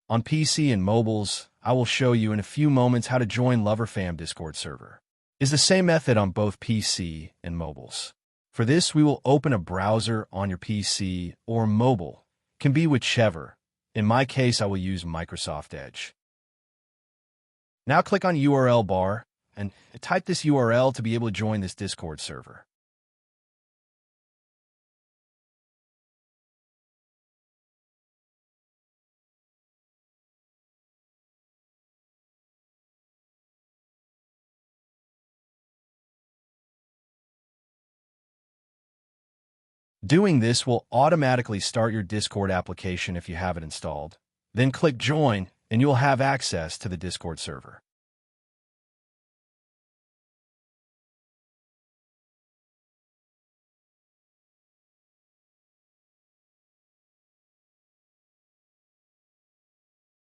On PC and mobiles, I will show you in a few moments how to join LoverFam Discord server. It's the same method on both PC and mobiles. For this, we will open a browser on your PC or mobile. Can be whichever. In my case, I will use Microsoft Edge. Now click on URL bar and type this URL to be able to join this Discord server. Doing this will automatically start your Discord application if you have it installed. Then click Join, and you will have access to the Discord server.